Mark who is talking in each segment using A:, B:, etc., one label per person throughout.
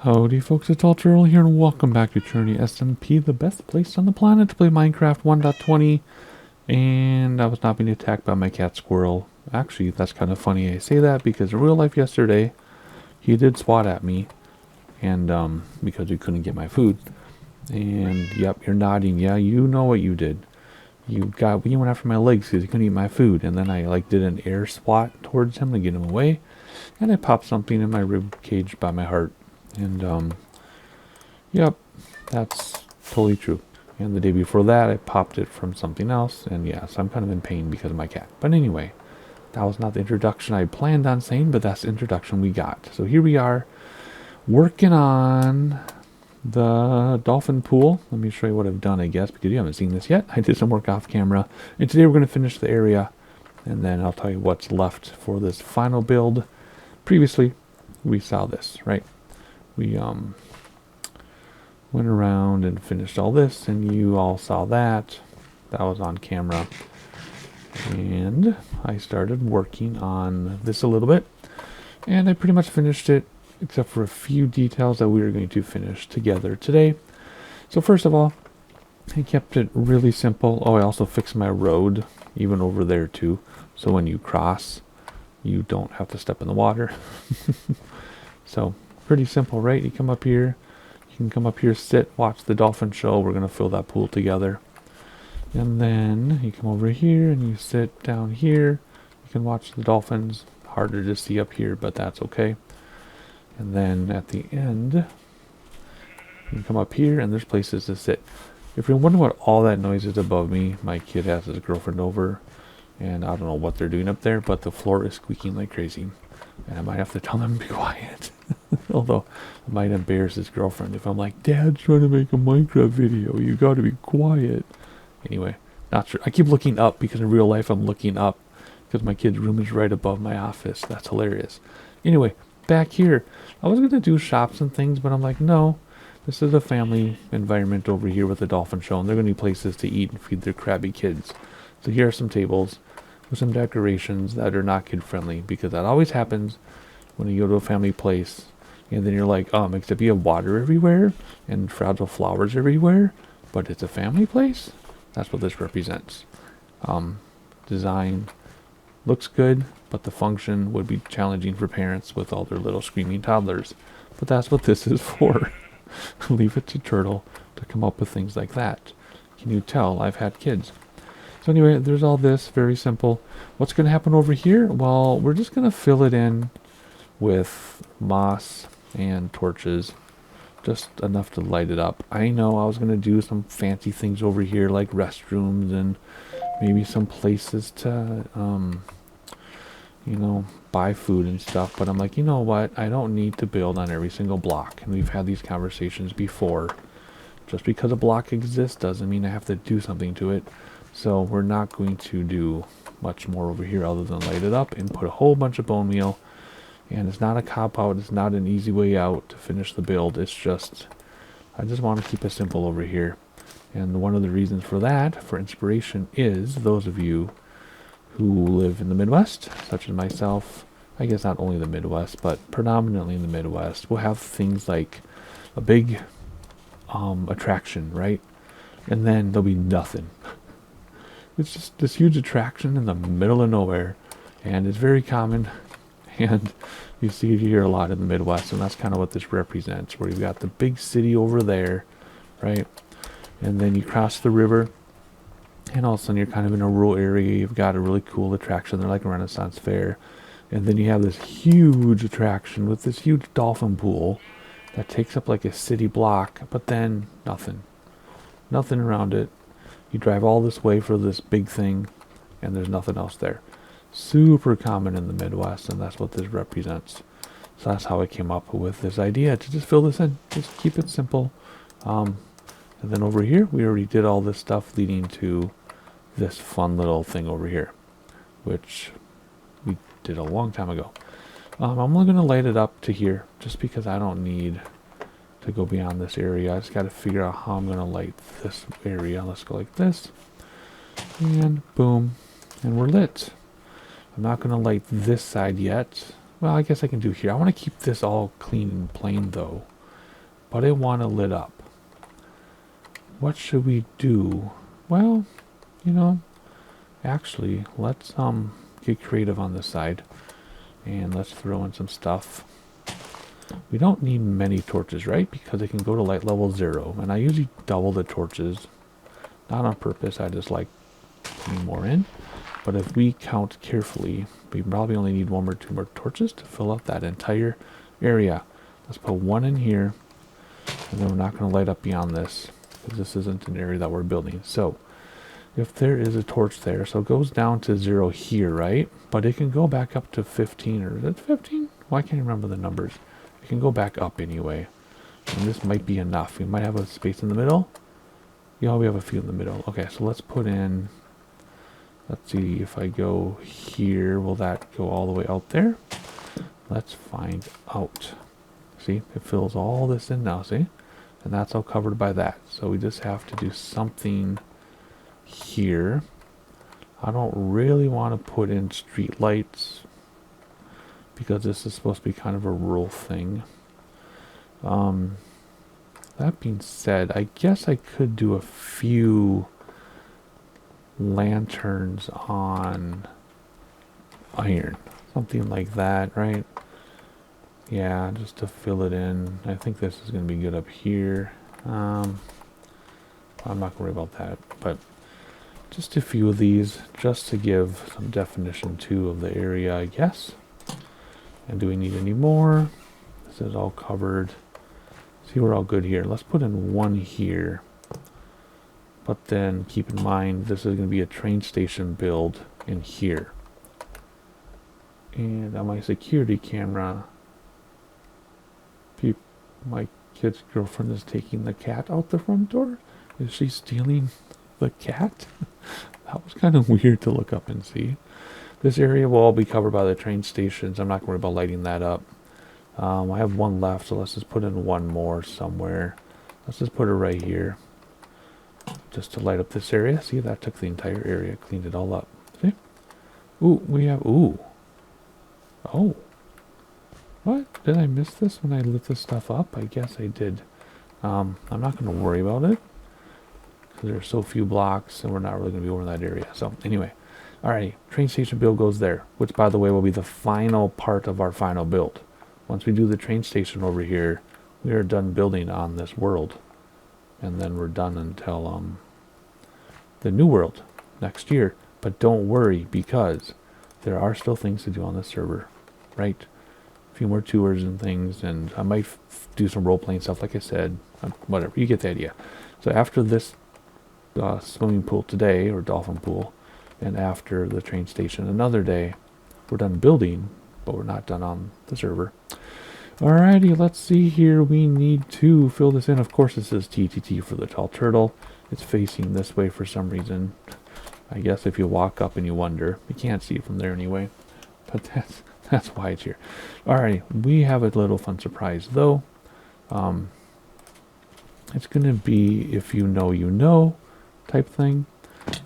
A: Howdy folks, it's Eternia here and welcome back to Eternia SMP, the best place on the planet to play Minecraft 1.20. And I was not being attacked by my cat squirrel. Actually, that's kind of funny I say that because in real life yesterday, he did swat at me. And because he couldn't get my food. And yep, you're nodding, yeah, you know what you did. You went after my legs because he couldn't eat my food. And then I did an air swat towards him to get him away. And I popped something in my rib cage by my heart. And, yep, that's totally true. And the day before that, I popped it from something else. And yes, I'm kind of in pain because of my cat. But anyway, that was not the introduction I planned on saying, but that's the introduction we got. So here we are, working on the dolphin pool. Let me show you what I've done, I guess, because you haven't seen this yet. I did some work off camera. And today we're going to finish the area. And then I'll tell you what's left for this final build. Previously, we saw this, right? We went around and finished all this, and you all saw that. That was on camera. And I started working on this a little bit, and I pretty much finished it, except for a few details that we are going to finish together today. So first of all, I kept it really simple. Oh, I also fixed my road, even over there too, so when you cross, you don't have to step in the water. So pretty simple, right? You come up here, you can come up here, sit, watch the dolphin show. We're going to fill that pool together. And then you come over here and you sit down here. You can watch the dolphins. Harder to see up here, but that's okay. And then at the end, you can come up here and there's places to sit. If you're wondering what all that noise is above me, my kid has his girlfriend over. And I don't know what they're doing up there, but the floor is squeaking like crazy. And I might have to tell them to be quiet. Although I might embarrass his girlfriend if I'm like, Dad's trying to make a Minecraft video. You gotta be quiet. Anyway, not sure. I keep looking up because in real life I'm looking up because my kid's room is right above my office. That's hilarious. Anyway, back here, I was gonna do shops and things, but I'm like, no. This is a family environment over here with the dolphin show, and they're gonna need places to eat and feed their crabby kids. So here are some tables with some decorations that are not kid friendly, because that always happens when you go to a family place and then you're like, except you have water everywhere and fragile flowers everywhere, but it's a family place. That's what this represents. Design looks good, but the function would be challenging for parents with all their little screaming toddlers. But that's what this is for. Leave it to Turtle to come up with things like that. Can you tell I've had kids? So anyway, there's all this, very simple. What's going to happen over here? Well, we're just going to fill it in with moss and torches, just enough to light it up. I know I was going to do some fancy things over here, like restrooms and maybe some places to, buy food and stuff. But I'm like, you know what? I don't need to build on every single block. And we've had these conversations before. Just because a block exists doesn't mean I have to do something to it. So we're not going to do much more over here other than light it up and put a whole bunch of bone meal. And it's not a cop-out. It's not an easy way out to finish the build. It's just, I just want to keep it simple over here. And one of the reasons for that, for inspiration, is those of you who live in the Midwest, such as myself. I guess not only the Midwest, but predominantly in the Midwest, will have things like a big attraction, right? And then there'll be nothing. It's just this huge attraction in the middle of nowhere, and it's very common, and you see it here a lot in the Midwest, and that's kind of what this represents, where you've got the big city over there, right? And then you cross the river, and all of a sudden you're kind of in a rural area. You've got a really cool attraction. They're like a Renaissance fair, and then you have this huge attraction with this huge dolphin pool that takes up like a city block, but then nothing around it. You drive all this way for this big thing, and there's nothing else there. Super common in the Midwest, and that's what this represents. So that's how I came up with this idea to just fill this in. Just keep it simple. And then over here, we already did all this stuff leading to this fun little thing over here, which we did a long time ago. I'm only going to light it up to here, just because I don't need to go beyond this area. I just got to figure out how I'm going to light this area. Let's go like this, and boom, and we're lit. I'm not going to light this side yet. Well, I guess I can do here. I want to keep this all clean and plain though, but I want it lit up. What should we do? Well, you know, actually, let's get creative on this side, and let's throw in some stuff. We don't need many torches, right? Because they can go to light level 0, and I usually double the torches. Not on purpose, I just like putting more in. But if we count carefully, we probably only need 1 or 2 more torches to fill up that entire area. Let's put 1 in here, and then we're not going to light up beyond this, because this isn't an area that we're building. So, if there is a torch there, so it goes down to 0 here, right? But it can go back up to 15, or is it 15? Well, I can't remember the numbers. It can go back up anyway. And this might be enough. We might have a space in the middle. Yeah, we have a few in the middle. Okay, so let's put in, let's see, if I go here, will that go all the way out there? Let's find out. See, it fills all this in now, see? And that's all covered by that. So we just have to do something here. I don't really want to put in street lights, because this is supposed to be kind of a rural thing. That being said, I guess I could do a few lanterns on iron. Something like that, right? Yeah, just to fill it in. I think this is going to be good up here. I'm not going to worry about that, but just a few of these, just to give some definition too of the area, I guess. And do we need any more? This is all covered. See, we're all good here. Let's put in 1 here. But then keep in mind, this is going to be a train station build in here. And on my security camera, my kid's girlfriend is taking the cat out the front door. Is she stealing the cat? That was kind of weird to look up and see. This area will all be covered by the train stations. I'm not going to worry about lighting that up. I have 1 left, so let's just put in 1 more somewhere. Let's just put it right here, just to light up this area. See, that took the entire area, cleaned it all up. See? Ooh, we have, ooh. Oh. What? Did I miss this when I lit this stuff up? I guess I did. I'm not going to worry about it, because there are so few blocks, and we're not really going to be over that area. So, anyway. Alrighty, train station build goes there, which, by the way, will be the final part of our final build. Once we do the train station over here, we are done building on this world. And then we're done until the new world next year. But don't worry, because there are still things to do on this server, right? A few more tours and things, and I might do some role-playing stuff, like I said. Whatever, you get the idea. So after this swimming pool today, or dolphin pool, and after the train station another day, we're done building, but we're not done on the server. Alrighty, let's see here. We need to fill this in. Of course, this is TTT for the tall turtle. It's facing this way for some reason. I guess if you walk up and you wonder, you can't see it from there anyway. But that's why it's here. Alrighty, we have a little fun surprise though. It's gonna be if you know type thing.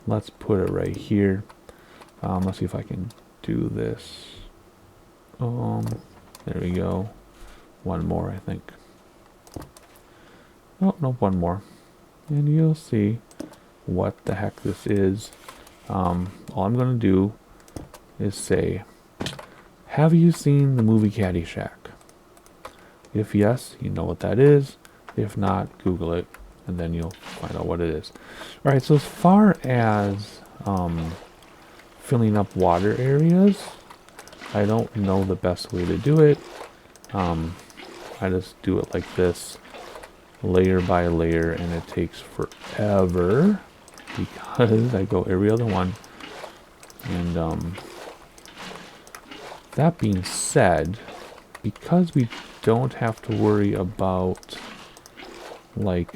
A: Let's put it right here. Let's see if I can do this. There we go. 1 more, I think. Oh, no, 1 more. And you'll see what the heck this is. All I'm going to do is say, have you seen the movie Caddyshack? If yes, you know what that is. If not, Google it, and then you'll find out what it is. Alright, so as far as filling up water areas, I don't know the best way to do it. I just do it like this, layer by layer, and it takes forever because I go every other one. And that being said, because we don't have to worry about like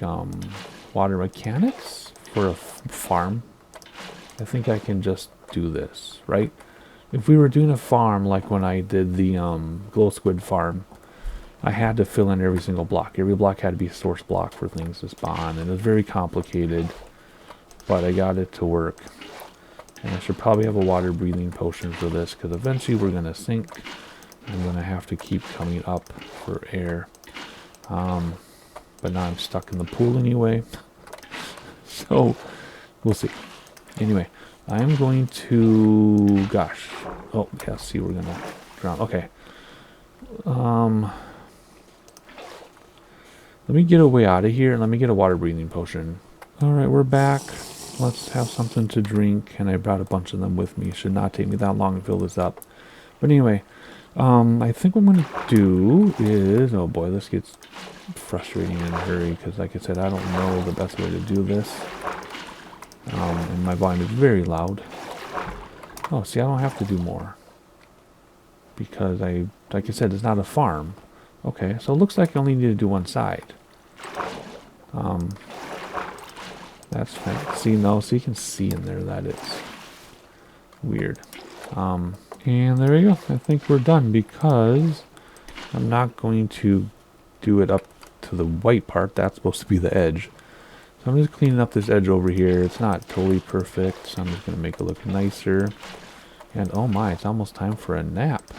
A: water mechanics for a farm, I think I can just do this, right? If we were doing a farm like when I did the glow squid farm, I had to fill in every single block. Every block had to be a source block for things to spawn, and it was very complicated, but I got it to work. And I should probably have a water breathing potion for this, because eventually we're going to sink. I'm going to have to keep coming up for air. but now I'm stuck in the pool anyway. So we'll see. Anyway, I'm going to, gosh, oh yeah, see, we're gonna drown. Okay, let me get a way out of here and let me get a water breathing potion. All right, we're back. Let's have something to drink, and I brought a bunch of them with me. It should not take me that long to fill this up. But anyway, I think what I'm going to do is, oh boy, this gets frustrating in a hurry because, like I said, I don't know the best way to do this. And my volume is very loud. Oh, see, I don't have to do more because like I said, it's not a farm. Okay, so it looks like I only need to do one side. That's fine. See, no, so you can see in there that it's weird. And there you go. I think we're done because I'm not going to do it up to the white part. That's supposed to be the edge. So I'm just cleaning up this edge over here. It's not totally perfect, so I'm just going to make it look nicer. And oh my, it's almost time for a nap.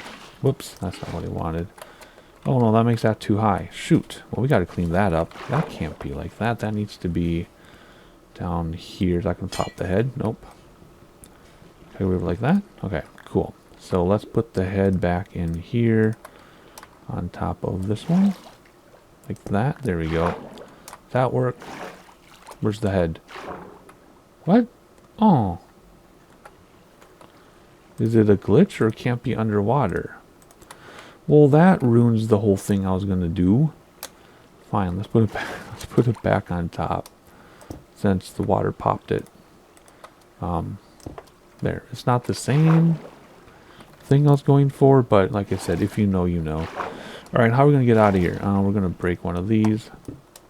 A: Whoops, that's not what I wanted. Oh no, that makes that too high. Shoot. Well, we got to clean that up. That can't be like that. That needs to be down here. Is that going to top the head? Nope. Okay, we were like that? Okay, cool. So let's put the head back in here on top of this one. Like that. There we go. Does that work? Where's the head? What? Oh. Is it a glitch or it can't be underwater? Well, that ruins the whole thing I was going to do. Fine, let's put it back. Let's put it back on top since the water popped it. There. It's not the same thing I was going for, but like I said, if you know, you know. All right, how are we going to get out of here? We're going to break one of these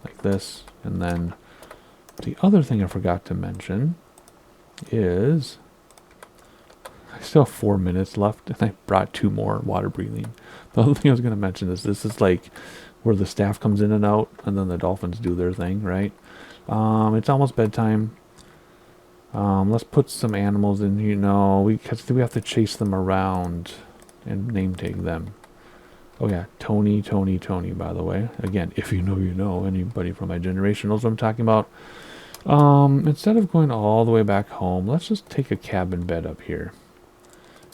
A: like this, and then the other thing I forgot to mention is I still have 4 minutes left, and I brought 2 more water breathing. The other thing I was going to mention is this is like where the staff comes in and out, and then the dolphins do their thing, right? It's almost bedtime. Let's put some animals in here. No, because we have to chase them around and name tag them. Oh yeah, Tony, by the way. Again, if you know, you know. Anybody from my generation knows what I'm talking about. Instead of going all the way back home, let's just take a cabin bed up here.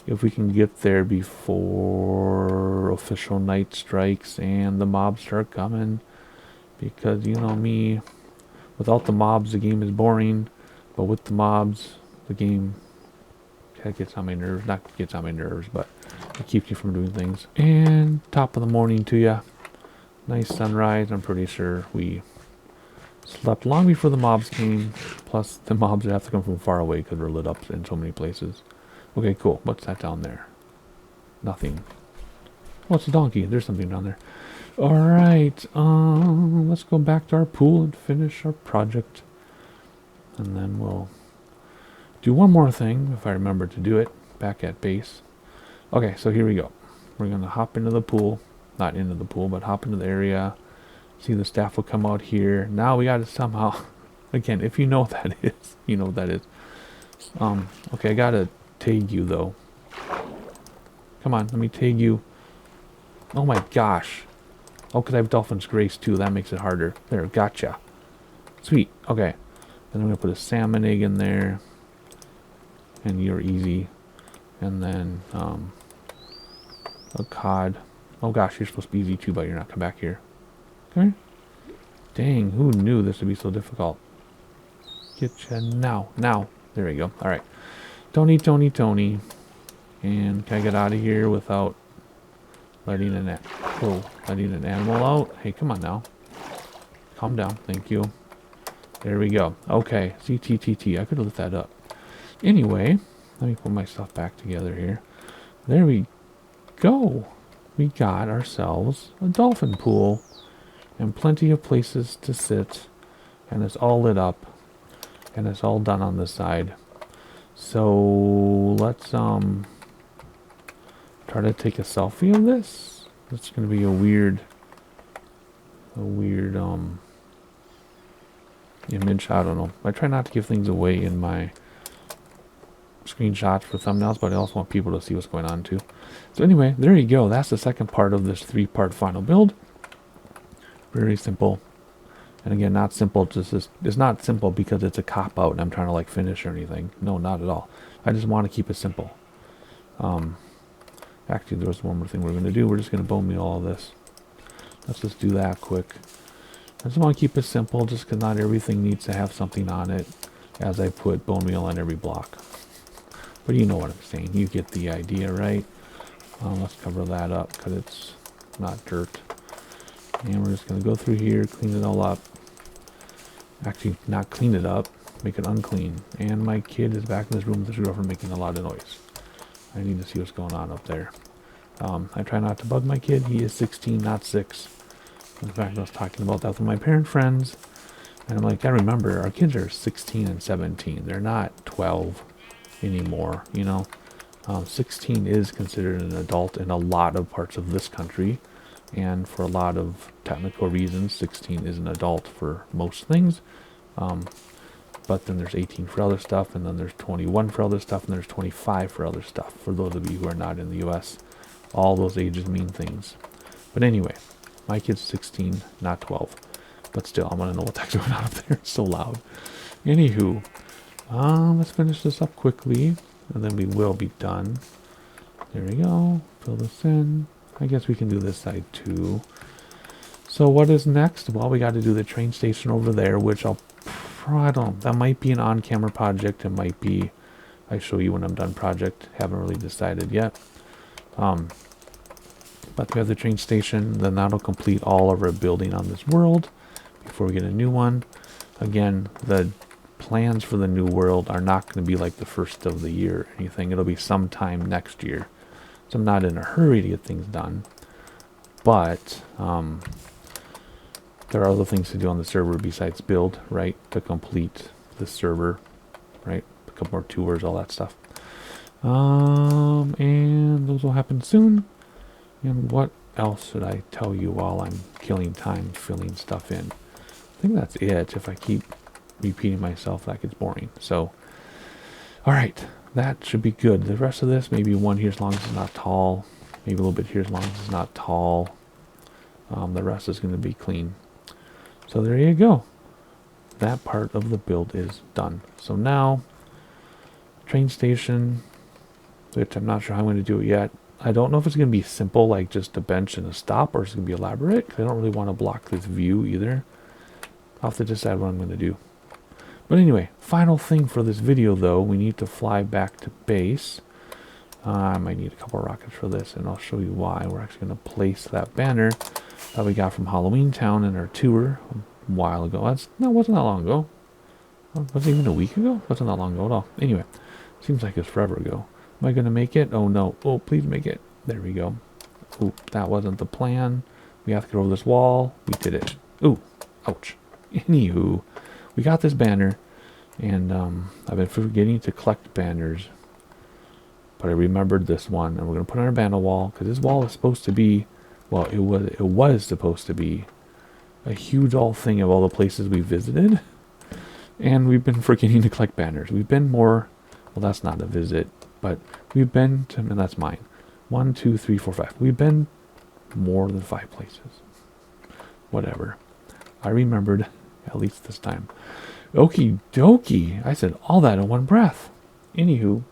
A: If we can get there before official night strikes and the mobs start coming. Because, you know me, without the mobs, the game is boring. But with the mobs, the game gets on my nerves. Not gets on my nerves, but it keeps you from doing things. And top of the morning to ya. Nice sunrise. I'm pretty sure we slept long before the mobs came. Plus, the mobs have to come from far away because we're lit up in so many places. Okay, cool. What's that down there? Nothing. Oh, it's a donkey. There's something down there. Alright, let's go back to our pool and finish our project. And then we'll do one more thing, if I remember to do it, back at base. Okay, so here we go. We're going to hop into the pool. Not into the pool, but hop into the area. See, the staff will come out here. Now we got to somehow, again, if you know what that is, you know what that is. Okay, I got to tag you, though. Come on, let me tag you. Oh my gosh. Oh, because I have Dolphin's Grace, too. That makes it harder. There, gotcha. Sweet. Okay. Then I'm going to put a salmon egg in there. And you're easy. And then, a cod. Oh gosh, you're supposed to be easy too, but you're not. Come back here. Okay. Dang, who knew this would be so difficult? Getcha now. Now. There we go. Alright. Tony. And can I get out of here without letting an animal out? Hey, come on now. Calm down. Thank you. There we go. Okay. CTTT. I could have lit that up. Anyway, let me put my stuff back together here. There we go. We got ourselves a dolphin pool and plenty of places to sit, and it's all lit up, and it's all done on this side. So let's try to take a selfie of this. It's gonna be a weird image. I don't know. I try not to give things away in my screenshots for thumbnails, but I also want people to see what's going on too. So anyway, there you go. That's the second part of this 3-part final build. Very simple. And again, not simple, it's not simple because it's a cop-out and I'm trying to like finish or anything. No, not at all. I just want to keep it simple. Actually, there was one more thing we're going to do. We're just going to bone meal all this. Let's just do that quick. I just want to keep it simple just because not everything needs to have something on it as I put bone meal on every block. But you know what I'm saying. You get the idea, right? Let's cover that up because it's not dirt. And we're just going to go through here, clean it all up. Actually, not clean it up, make it unclean. And my kid is back in this room with his girlfriend making a lot of noise. I need to see what's going on up there. I try not to bug my kid. He is 16, not 6. In fact, I was talking about that with my parent friends. And I'm like, I remember, our kids are 16 and 17. They're not 12 anymore, you know. 16 is considered an adult in a lot of parts of this country. And for a lot of technical reasons, 16 is an adult for most things. But then there's 18 for other stuff, and then there's 21 for other stuff, and there's 25 for other stuff. For those of you who are not in the U.S., all those ages mean things. But anyway, my kid's 16, not 12. But still, I want to know what the heck's going on up there. It's so loud. Anywho, let's finish this up quickly, and then we will be done. There we go. Fill this in. I guess we can do this side too. So what is next? Well, we got to do the train station over there, which I don't know. That might be an on-camera project. It might be I show you when I'm done project. Haven't really decided yet. But we have the train station. Then that'll complete all of our building on this world before we get a new one. Again, the plans for the new world are not going to be like the first of the year or anything. It'll be sometime next year. So I'm not in a hurry to get things done. But there are other things to do on the server besides build, right? To complete the server, right? A couple more tours, all that stuff. And those will happen soon. And what else should I tell you while I'm killing time filling stuff in? I think that's it. If I keep repeating myself, that gets boring. So, all right, that should be good. The rest of this, maybe one here as long as it's not tall. Maybe a little bit here as long as it's not tall. The rest is going to be clean. So there you go. That part of the build is done. So now, train station, which I'm not sure how I'm going to do it yet. I don't know if it's going to be simple, like just a bench and a stop, or it's going to be elaborate. I don't really want to block this view either. I'll have to decide what I'm going to do. But anyway, final thing for this video though, we need to fly back to base. I might need a couple of rockets for this, and I'll show you why. We're actually going to place that banner that we got from Halloween Town in our tour a while ago. That wasn't that long ago. Was it even a week ago? Wasn't that long ago at all. Anyway, seems like it's forever ago. Am I going to make it? Oh no. Oh, please make it. There we go. Ooh, that wasn't the plan. We have to get over this wall. We did it. Ooh, ouch. Anywho, we got this banner, and I've been forgetting to collect banners. But I remembered this one, and we're going to put it on our banner wall, because this wall is supposed to be, well, it was supposed to be a huge old thing of all the places we visited. And we've been forgetting to collect banners. We've been more, well, that's not a visit, but we've been to, and that's mine. 1, 2, 3, 4, 5. We've been more than 5 places. Whatever. I remembered, at least this time. Okie dokie. I said all that in one breath. Anywho,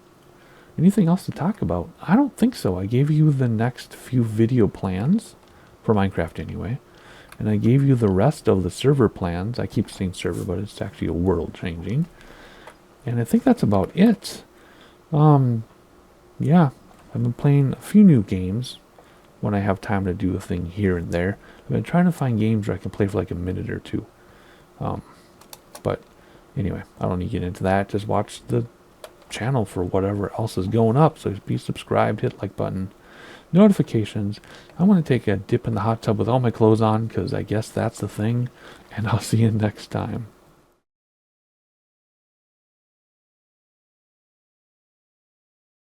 A: anything else to talk about? I don't think so. I gave you the next few video plans, for Minecraft anyway. And I gave you the rest of the server plans. I keep saying server, but it's actually a world changing. And I think that's about it. Yeah, I've been playing a few new games when I have time to do a thing here and there. I've been trying to find games where I can play for like a minute or two. But anyway, I don't need to get into that. Just watch the channel for whatever else is going up. So be subscribed, hit like button, notifications. I want to take a dip in the hot tub with all my clothes on, because I guess that's the thing. And I'll see you next time.